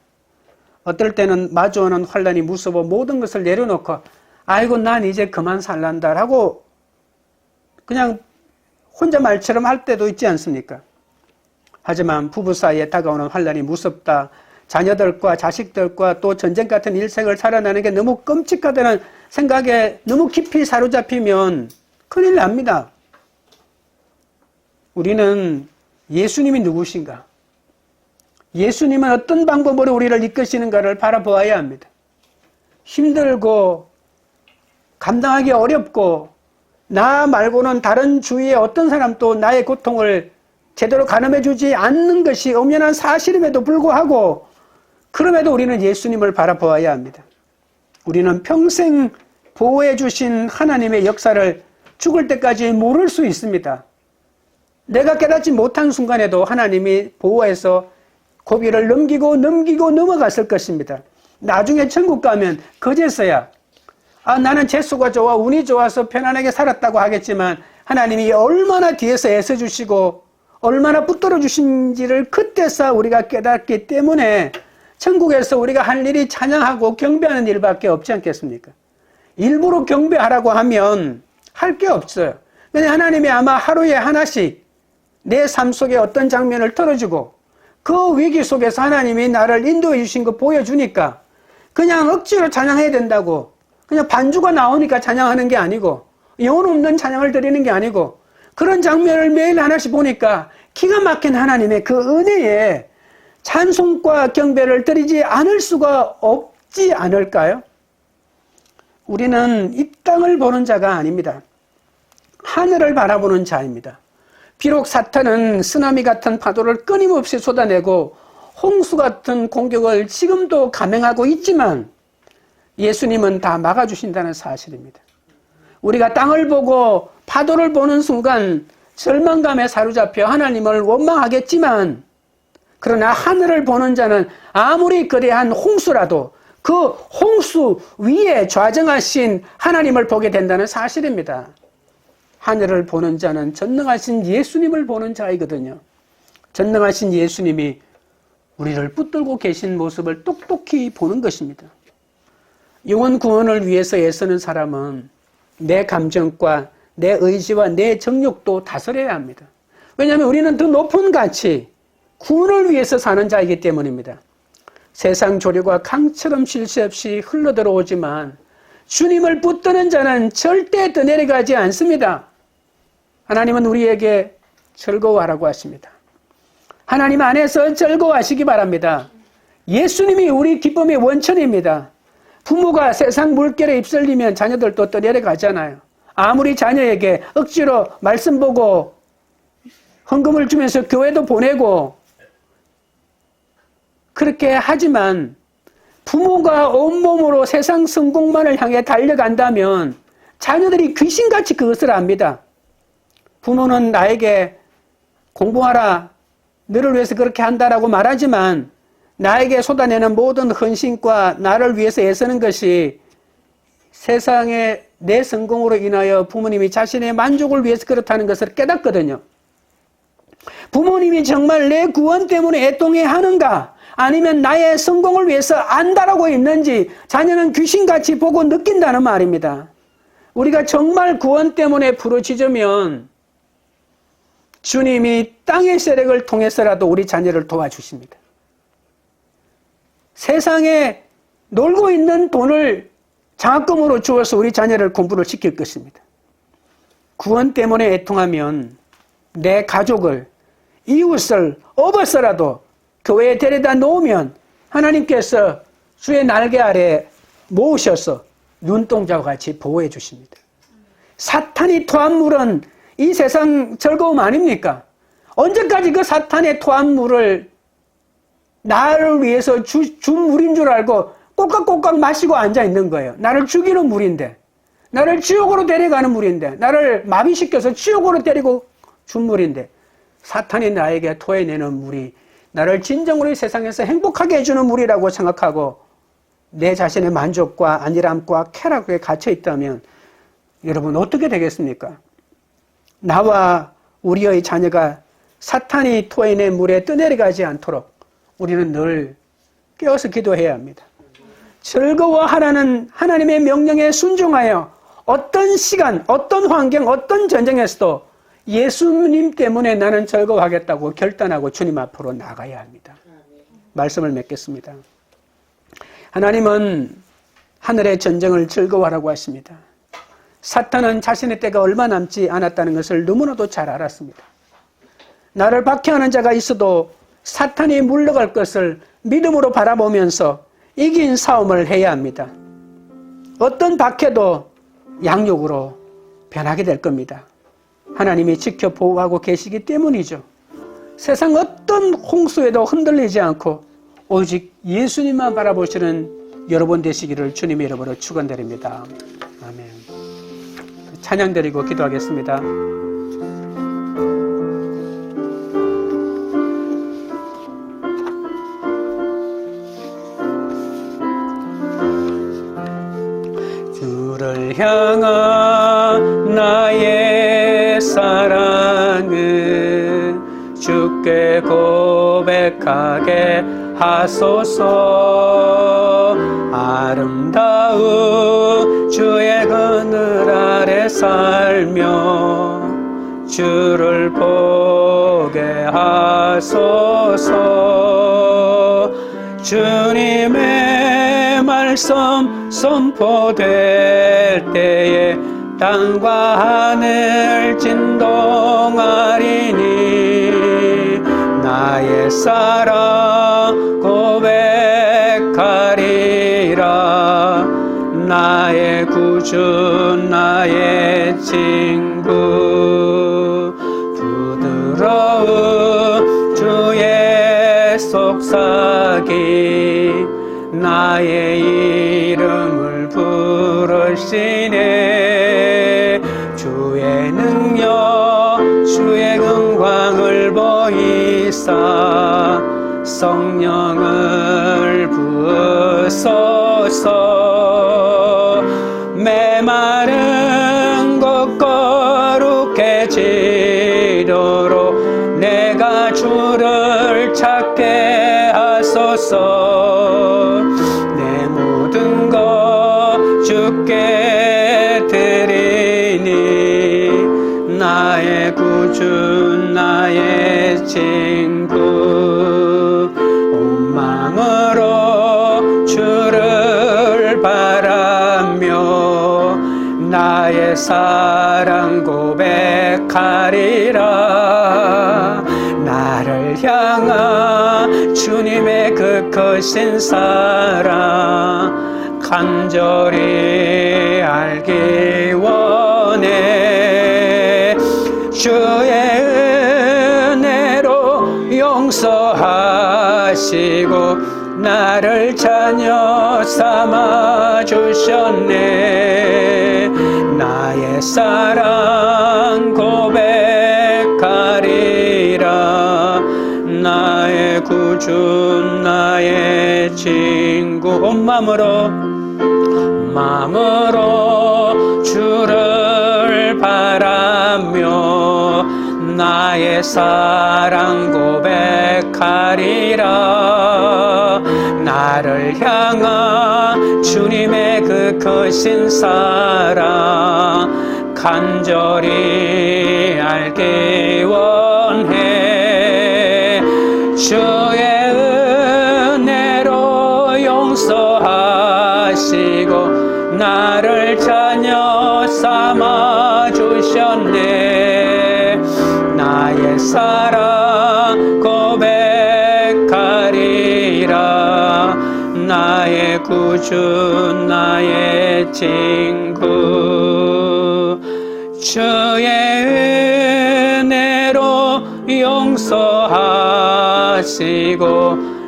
Speaker 1: 어떨 때는 마주오는 환난이 무서워 모든 것을 내려놓고 아이고 난 이제 그만 살란다라고 그냥 혼자 말처럼 할 때도 있지 않습니까? 하지만 부부 사이에 다가오는 환난이 무섭다. 자녀들과 자식들과 또 전쟁 같은 일생을 살아나는 게 너무 끔찍하다는 생각에 너무 깊이 사로잡히면 큰일 납니다. 우리는 예수님이 누구신가? 예수님은 어떤 방법으로 우리를 이끄시는가를 바라보아야 합니다. 힘들고 감당하기 어렵고 나 말고는 다른 주위의 어떤 사람도 나의 고통을 제대로 가늠해 주지 않는 것이 엄연한 사실임에도 불구하고 그럼에도 우리는 예수님을 바라보아야 합니다. 우리는 평생 보호해 주신 하나님의 역사를 죽을 때까지 모를 수 있습니다. 내가 깨닫지 못한 순간에도 하나님이 보호해서 고비를 넘기고 넘어갔을 것입니다. 나중에 천국 가면 그제서야 나는 재수가 좋아 운이 좋아서 편안하게 살았다고 하겠지만 하나님이 얼마나 뒤에서 애써주시고 얼마나 붙들어 주신지를 그때서 우리가 깨닫기 때문에 천국에서 우리가 할 일이 찬양하고 경배하는 일밖에 없지 않겠습니까? 일부러 경배하라고 하면 할 게 없어요. 근데 하나님이 아마 하루에 하나씩 내 삶 속에 어떤 장면을 털어주고 그 위기 속에서 하나님이 나를 인도해 주신 거 보여주니까 그냥 억지로 찬양해야 된다고 그냥 반주가 나오니까 찬양하는 게 아니고 영혼 없는 찬양을 드리는 게 아니고 그런 장면을 매일 하나씩 보니까 기가 막힌 하나님의 그 은혜에 찬송과 경배를 드리지 않을 수가 없지 않을까요? 우리는 이 땅을 보는 자가 아닙니다. 하늘을 바라보는 자입니다. 비록 사탄은 쓰나미 같은 파도를 끊임없이 쏟아내고 홍수 같은 공격을 지금도 감행하고 있지만 예수님은 다 막아주신다는 사실입니다. 우리가 땅을 보고 파도를 보는 순간 절망감에 사로잡혀 하나님을 원망하겠지만 그러나 하늘을 보는 자는 아무리 거대한 홍수라도 그 홍수 위에 좌정하신 하나님을 보게 된다는 사실입니다. 하늘을 보는 자는 전능하신 예수님을 보는 자이거든요. 전능하신 예수님이 우리를 붙들고 계신 모습을 똑똑히 보는 것입니다. 영혼 구원을 위해서 애쓰는 사람은 내 감정과 내 의지와 내 정욕도 다스려야 합니다. 왜냐하면 우리는 더 높은 가치, 구원을 위해서 사는 자이기 때문입니다. 세상 조류가 강처럼 쉴 새 없이 흘러들어오지만 주님을 붙드는 자는 절대 떠내려가지 않습니다. 하나님은 우리에게 즐거워하라고 하십니다. 하나님 안에서 즐거워하시기 바랍니다. 예수님이 우리 기쁨의 원천입니다. 부모가 세상 물결에 휩쓸리면 자녀들도 떠내려가잖아요. 아무리 자녀에게 억지로 말씀 보고 헌금을 주면서 교회도 보내고 그렇게 하지만 부모가 온몸으로 세상 성공만을 향해 달려간다면 자녀들이 귀신같이 그것을 압니다. 부모는 나에게 공부하라, 너를 위해서 그렇게 한다라고 말하지만 나에게 쏟아내는 모든 헌신과 나를 위해서 애쓰는 것이 세상의 내 성공으로 인하여 부모님이 자신의 만족을 위해서 그렇다는 것을 깨닫거든요. 부모님이 정말 내 구원 때문에 애통해 하는가 아니면 나의 성공을 위해서 안다라고 있는지 자녀는 귀신같이 보고 느낀다는 말입니다. 우리가 정말 구원 때문에 부르짖으면 주님이 땅의 세력을 통해서라도 우리 자녀를 도와주십니다. 세상에 놀고 있는 돈을 장학금으로 주어서 우리 자녀를 공부를 시킬 것입니다. 구원 때문에 애통하면 내 가족을, 이웃을, 업어서라도 교회에 데려다 놓으면 하나님께서 주의 날개 아래 모으셔서 눈동자와 같이 보호해 주십니다. 사탄이 토한 물은 이 세상 즐거움 아닙니까? 언제까지 그 사탄의 토한 물을 나를 위해서 준 물인 줄 알고 꼬깍꼬깍 마시고 앉아 있는 거예요. 나를 죽이는 물인데, 나를 지옥으로 데려가는 물인데, 나를 마비시켜서 지옥으로 데리고 준 물인데, 사탄이 나에게 토해내는 물이 나를 진정으로 이 세상에서 행복하게 해주는 물이라고 생각하고 내 자신의 만족과 안일함과 쾌락에 갇혀 있다면 여러분 어떻게 되겠습니까? 나와 우리의 자녀가 사탄이 토해낸 물에 떠내려가지 않도록 우리는 늘 깨어서 기도해야 합니다. 즐거워하라는 하나님의 명령에 순종하여 어떤 시간, 어떤 환경, 어떤 전쟁에서도 예수님 때문에 나는 즐거워하겠다고 결단하고 주님 앞으로 나가야 합니다. 말씀을 맺겠습니다. 하나님은 하늘의 전쟁을 즐거워하라고 하십니다. 사탄은 자신의 때가 얼마 남지 않았다는 것을 너무나도 잘 알았습니다. 나를 박해하는 자가 있어도 사탄이 물러갈 것을 믿음으로 바라보면서 이긴 싸움을 해야 합니다. 어떤 박해도 양육으로 변하게 될 겁니다. 하나님이 지켜 보호하고 계시기 때문이죠. 세상 어떤 홍수에도 흔들리지 않고 오직 예수님만 바라보시는 여러분 되시기를 주님의 이름으로 축원드립니다. 아멘. 찬양 드리고 기도하겠습니다. 주를 향한 나의 사랑은 주께 고백하게 하소서. 아름다운 주의 그늘 아래 살며 주를 보게 하소서. 주님의 말씀 선포될 때에 땅과 하늘 진동하리니 나의 사랑 고백하리라. 나의 구주 나의 친구 부드러운 주의 속삭이 나의 이름을 부르시네. 주의 능력 주의 영광을 보이사 성령을 부으소서. 메마른 곳 거룩해지도록 내가 주를 찾게 하소서. 내 모든 것 주께 드리니 나 나의 구주 나의 친구 온 마음으로 주를 바라며 나의 사랑 고백하리라. 나를 향한 주님의 그 크신 사랑 간절히 알기 원해. 주의 은혜로 용서하시고 나를 자녀 삼아 주셨네. 나의 사랑 고백하리라. 나의 구주 나의 친구 온 마음으로 주를 바라며 나의 사랑 고백하리라. 나를 향한 주님의 그 크신 사랑 간절히 알기 원해. 주의 은혜로 용서하시고 나를 자녀 삼아 주셨네. 나의 사랑 고백하리라. 나의 구주 나의 친구 주의 은혜로 용서하시고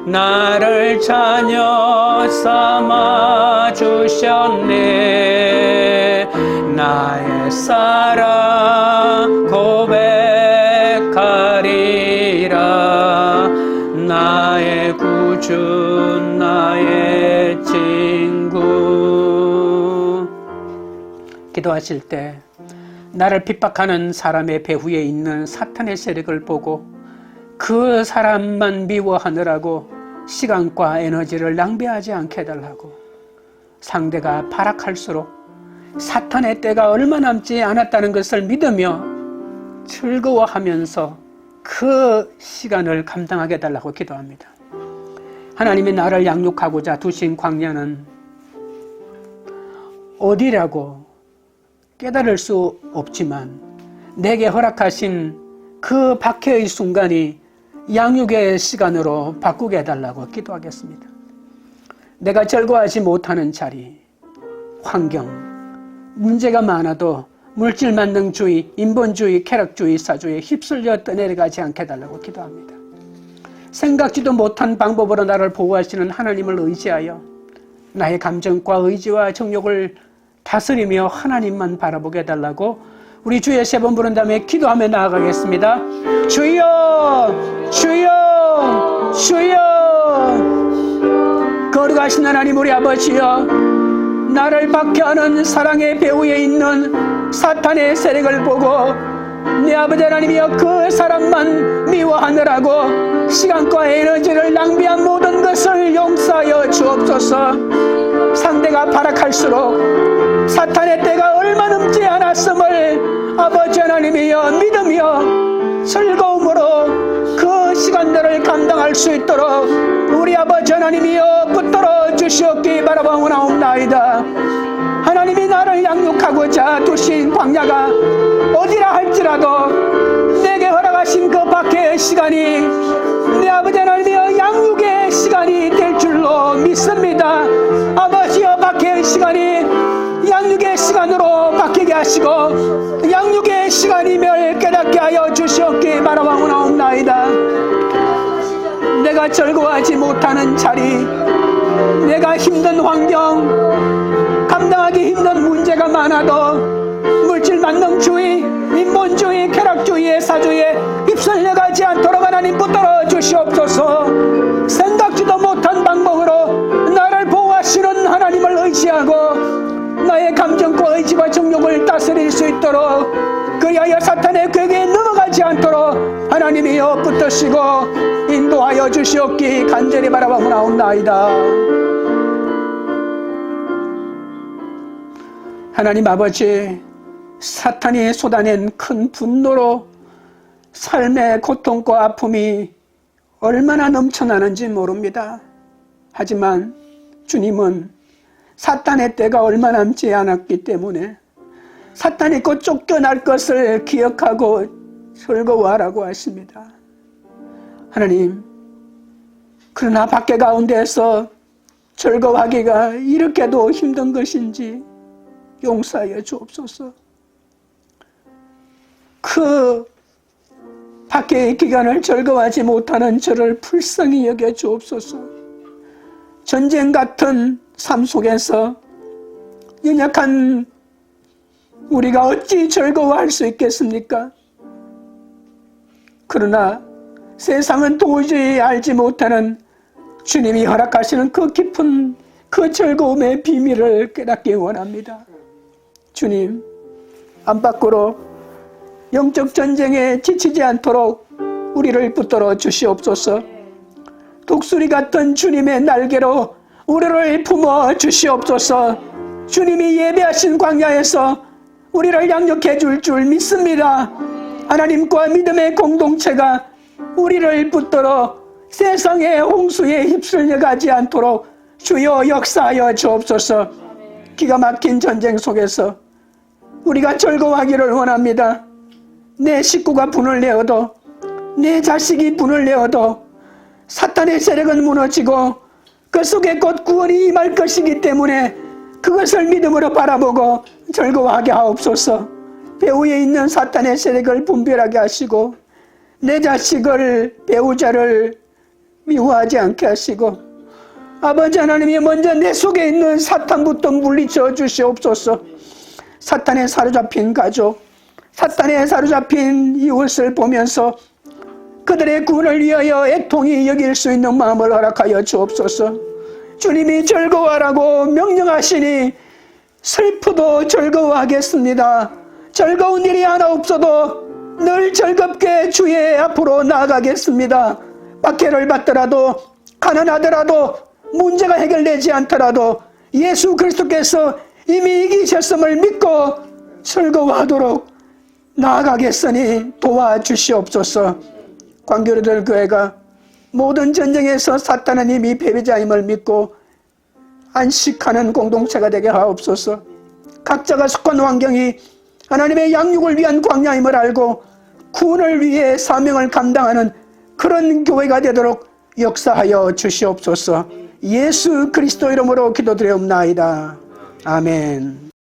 Speaker 1: 나를 자녀 삼아 주셨네. 나의 사랑 고백하리라. 나의 구주 나의 친구. 기도하실 때 나를 핍박하는 사람의 배후에 있는 사탄의 세력을 보고 그 사람만 미워하느라고 시간과 에너지를 낭비하지 않게 해달라고. 상대가 발악할수록 사탄의 때가 얼마 남지 않았다는 것을 믿으며 즐거워하면서 그 시간을 감당하게 해달라고 기도합니다. 하나님이 나를 양육하고자 두신 광야는 어디라고 깨달을 수 없지만 내게 허락하신 그 박해의 순간이 양육의 시간으로 바꾸게 해달라고 기도하겠습니다. 내가 즐거워하지 못하는 자리, 환경, 문제가 많아도 물질 만능주의, 인본주의, 쾌락주의, 사주에 휩쓸려 떠내려가지 않게 해달라고 기도합니다. 생각지도 못한 방법으로 나를 보호하시는 하나님을 의지하여 나의 감정과 의지와 정욕을 다스리며 하나님만 바라보게 해달라고 우리 주의 세 번 부른 다음에 기도하며 나아가겠습니다. 주여, 주여, 주여. 거룩하신 하나님 우리 아버지여, 나를 박해하는 사랑의 배후에 있는 사탄의 세력을 보고 내 아버지 하나님이여 그 사람만 미워하느라고 시간과 에너지를 낭비한 모든 것을 용서하여 주옵소서. 상대가 발악할수록 사탄의 때가 얼마 남지 않았음을 아버지 하나님이여 믿으며 즐거움으로 그 시간들을 감당할 수 있도록 우리 아버지 하나님이여 붙들어 주시옵기 바라보나옵나이다. 하나님이 나를 양육하고자 두신 광야가 어디라 할지라도 내게 허락하신 그 박해의 시간이 내 아버지 하나님이여 양육의 시간이 될 줄로 믿습니다. 아버지여 박해의 시간이 양육의 시간으로 바뀌게 하시고 양육의 시간임을 깨닫게 하여 주시옵기 바라보나옵나이다. 내가 즐거워하지 못하는 자리, 내가 힘든 환경, 감당하기 힘든 문제가 많아도 물질 만능주의, 인본주의, 쾌락주의의 사주에 휩쓸려가지 않도록 하나님 붙들어 주시옵소서. 생각지도 못한 방법으로 나를 보호하시는 하나님을 의지하고 나의 감정과 의지와 정욕을 다스릴 수 있도록 그리하여 사탄의 괴계에 넘어가지 않도록 하나님이여 붙드시고 인도하여 주시옵기 간절히 바라보나옵나이다. 하나님 아버지, 사탄이 쏟아낸 큰 분노로 삶의 고통과 아픔이 얼마나 넘쳐나는지 모릅니다. 하지만 주님은 사탄의 때가 얼마 남지 않았기 때문에 사탄이 곧 쫓겨날 것을 기억하고 즐거워하라고 하십니다. 하나님, 그러나 밖에 가운데서 즐거워하기가 이렇게도 힘든 것인지 용서하여 주옵소서. 그 밖의 기간을 즐거워하지 못하는 저를 불쌍히 여겨 주옵소서. 전쟁 같은 삶 속에서 연약한 우리가 어찌 즐거워할 수 있겠습니까? 그러나 세상은 도저히 알지 못하는 주님이 허락하시는 그 깊은 그 즐거움의 비밀을 깨닫기 원합니다. 주님, 안팎으로 영적 전쟁에 지치지 않도록 우리를 붙들어 주시옵소서. 독수리 같은 주님의 날개로 우리를 품어 주시옵소서. 주님이 예배하신 광야에서 우리를 양육해 줄 믿습니다. 하나님과 믿음의 공동체가 우리를 붙들어 세상의 홍수에 휩쓸려 가지 않도록 주여 역사하여 주옵소서. 기가 막힌 전쟁 속에서 우리가 즐거워하기를 원합니다. 내 식구가 분을 내어도, 내 자식이 분을 내어도 사탄의 세력은 무너지고 그 속에 곧 구원이 임할 것이기 때문에 그것을 믿음으로 바라보고 즐거워하게 하옵소서. 배후에 있는 사탄의 세력을 분별하게 하시고 내 자식을, 배우자를 미워하지 않게 하시고 아버지 하나님이 먼저 내 속에 있는 사탄부터 물리쳐 주시옵소서. 사탄에 사로잡힌 가족, 사탄에 사로잡힌 이웃을 보면서 그들의 구원을 위하여 애통히 여길 수 있는 마음을 허락하여 주옵소서. 주님이 즐거워하라고 명령하시니 슬프도 즐거워하겠습니다. 즐거운 일이 하나 없어도 늘 즐겁게 주의 앞으로 나아가겠습니다. 박해를 받더라도, 가난하더라도, 문제가 해결되지 않더라도 예수 그리스도께서 이미 이기셨음을 믿고 즐거워하도록 나아가겠으니 도와주시옵소서. 광교리들 교회가 모든 전쟁에서 사탄은 이미 패배자임을 믿고 안식하는 공동체가 되게 하옵소서. 각자가 속한 환경이 하나님의 양육을 위한 광야임을 알고 구원을 위해 사명을 감당하는 그런 교회가 되도록 역사하여 주시옵소서. 예수 그리스도 이름으로 기도드리옵나이다. 아멘.